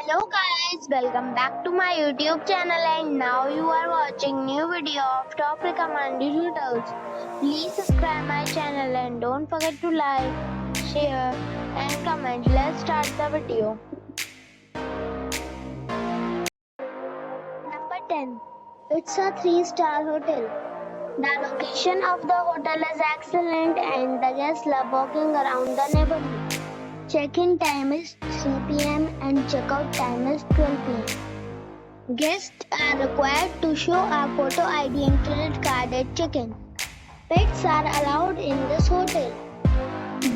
Hello guys, welcome back to my YouTube channel and now you are watching new video of top recommended hotels. Please subscribe my channel and don't forget to like, share and comment. Let's start the video. Number 10. It's a 3-star hotel. The location of the hotel is excellent and the guests love walking around the neighborhood. Check-in time is 3 p.m. and check-out time is 12 p.m. Guests are required to show a photo ID and credit card at check-in. Pets are allowed in this hotel.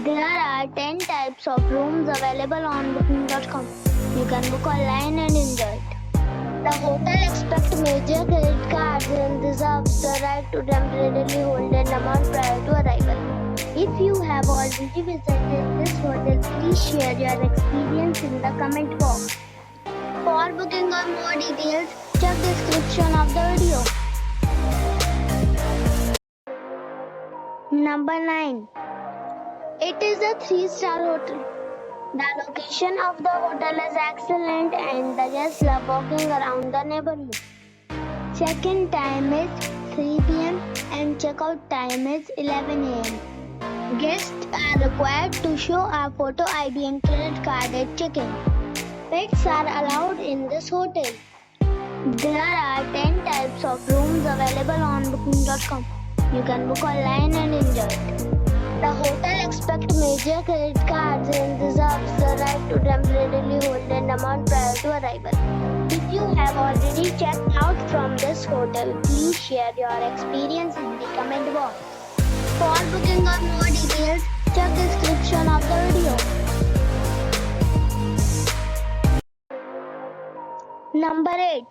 There are 10 types of rooms available on booking.com. You can book online and enjoy it. The hotel expects major credit cards and reserves the right to temporarily hold an amount prior to arrival. If you have already visited this hotel, please share your experience in the comment box. For booking or more details, check the description of the video. Number 9. It is a 3-star hotel. The location of the hotel is excellent and the guests love walking around the neighborhood. Check-in time is 3 p.m. and check-out time is 11 a.m. Guests are required to show a photo ID and credit card at check-in. Pets are allowed in this hotel. There are 10 types of rooms available on booking.com. You can book online and enjoy it. The hotel expects major credit cards and reserves the right to temporarily hold an amount prior to arrival. If you have already checked out from this hotel, please share your experience in the comment box. For booking or more details, check the description of the video. Number 8.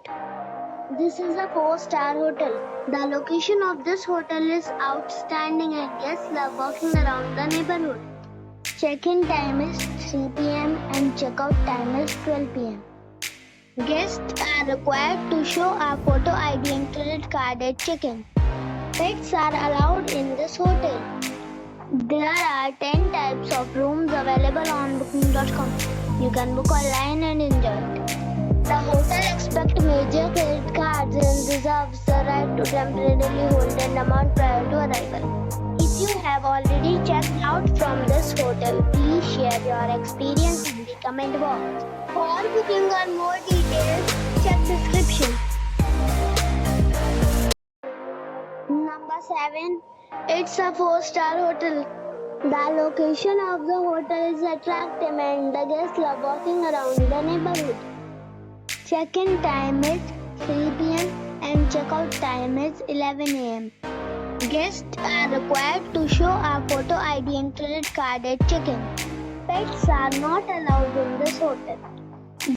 This is a 4-star hotel. The location of this hotel is outstanding and guests love walking around the neighborhood. Check-in time is 3 p.m. and check-out time is 12 p.m. Guests are required to show a photo ID and credit card at check-in. Pets are allowed in this hotel. There are 10 types of rooms available on booking.com. You can book online and enjoy it. The hotel expects major credit cards and reserves the right to temporarily hold an amount prior to arrival. If you have already checked out from this hotel, please share your experience in the comment box. For booking or more details, check description. Number 7. It's a 4-star hotel. The location of the hotel is attractive and the guests love walking around the neighborhood. Check-in time is 3 p.m. and check-out time is 11 a.m. Guests are required to show a photo ID and credit card at check-in. Pets are not allowed in this hotel.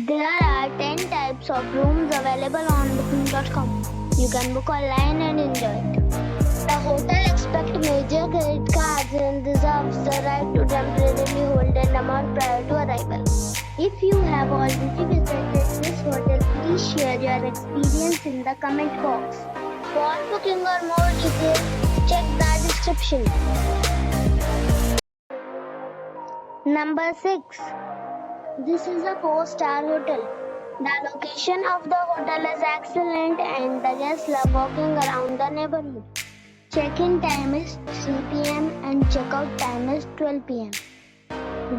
There are 10 types of rooms available on booking.com. You can book online and enjoy it. The hotel expects major credit cards and reserves the right to temporarily hold an amount prior to arrival. If you have already visited this hotel, please share your experience in the comment box. For booking or more details, check the description. Number 6. This is a 4-star hotel. The location of the hotel is excellent and the guests love walking around the neighborhood. Check-in time is 3 p.m. and check-out time is 12 p.m.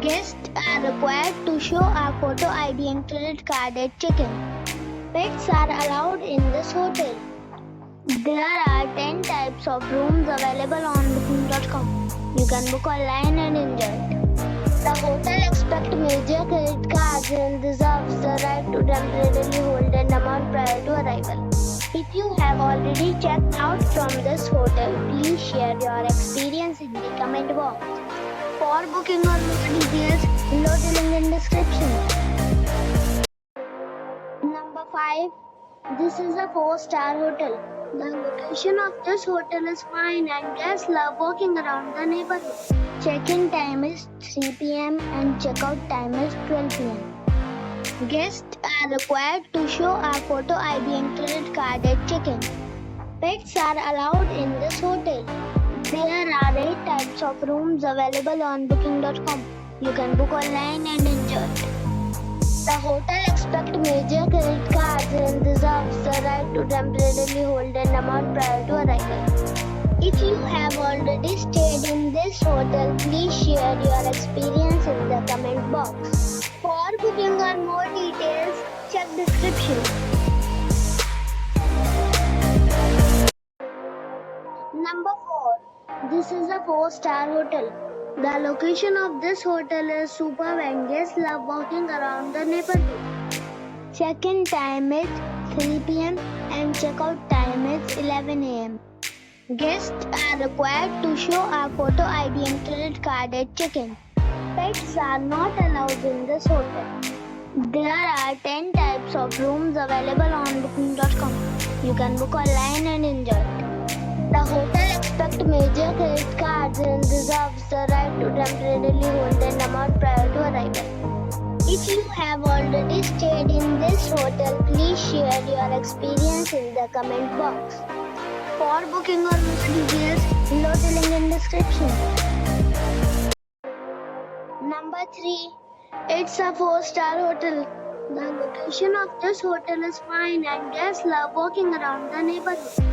Guests are required to show a photo ID and credit card at check-in. Pets are allowed in this hotel. There are 10 types of rooms available on booking.com. You can book online and enjoy it. The hotel expects major credit cards and reserves the right to temporarily hold an amount prior to arrival. If you have already checked out from this hotel, please share your experience in the comment box. For booking or more details, below the link in description. Number 5. This is a 4-star hotel. The location of this hotel is fine and guests love walking around the neighborhood. Check-in time is 3 p.m. and check-out time is 12 p.m. Guests are required to show a photo ID and credit card at check-in. Pets are allowed in this hotel. There are 8 types of rooms available on booking.com. You can book online and enjoy it. The hotel expects major credit cards and reserves the right to temporarily hold an amount prior to arrival. If you have already stayed in this hotel, please share your experience in the comment box. For booking or more details, check description. Number 4. This is a 4-star hotel. The location of this hotel is superb and guests love walking around the neighborhood. Check-in time is 3 p.m. and check-out time is 11 a.m. Guests are required to show a photo ID and credit card at check-in. Pets are not allowed in this hotel. There are 10 types of rooms available on booking.com. You can book online and enjoy it. The hotel expects major credit cards and reserves the right to temporarily hold an amount prior to arrival. If you have already stayed in this hotel, please share your experience in the comment box. For booking or more details, below the link in description. Number 3. It's a 4-star hotel. The location of this hotel is fine and guests love walking around the neighborhood.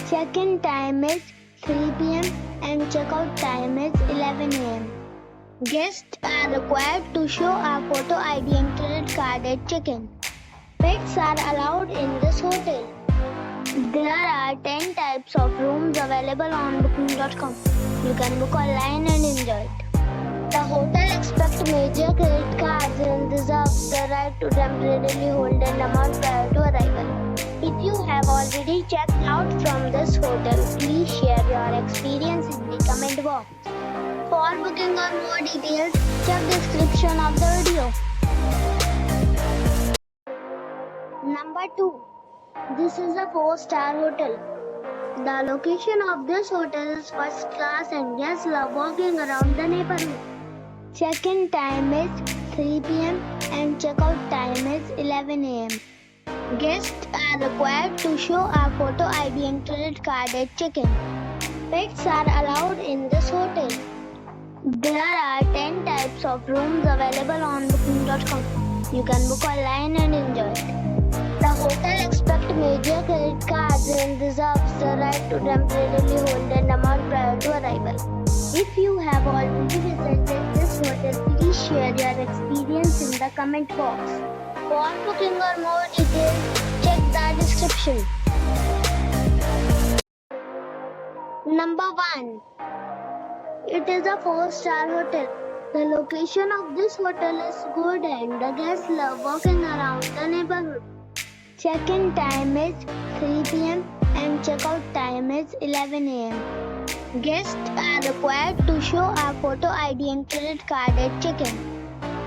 Check-in time is 3 p.m. and check-out time is 11 a.m. Guests are required to show a photo ID and credit card at check-in. Pets are allowed in this hotel. There are 10 types of rooms available on booking.com. You can book online and enjoy it. The hotel expects major credit cards and reserves the right to temporarily hold an amount prior to arrival. If you have already checked out from this hotel, please share your experience in the comment box. For booking or more details, check description of the video. Number 2. This is a 4-star hotel. The location of this hotel is first class and guests love walking around the neighborhood. Check-in time is 3 p.m. and check-out time is 11 a.m. Guests are required to show a photo ID and credit card at check-in. Pets are allowed in this hotel. There are 10 types of rooms available on booking.com. You can book online and enjoy it. The hotel expects major credit cards and reserves the right to temporarily hold an amount prior to arrival. If you have already visited this hotel, please share your experience in the comment box. For booking or more details, check the description. Number 1. It is a 4-star hotel. The location of this hotel is good and the guests love walking around the neighborhood. Check-in time is 3 p.m. and check-out time is 11 a.m. Guests are required to show a photo ID and credit card at check-in.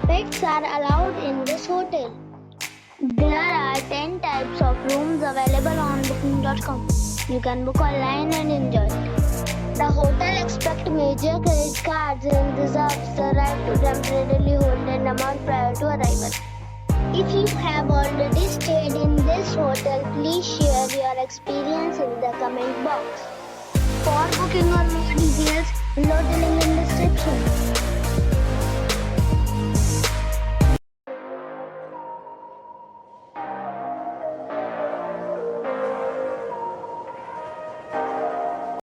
Pets are allowed in this hotel. There are 10 types of rooms available on booking.com. You can book online and enjoy it. The hotel expects major credit cards and reserves the right to temporarily hold an amount prior to arrival. If you have already stayed in this hotel, please share your experience in the comment box. For booking or more details, below the link in description.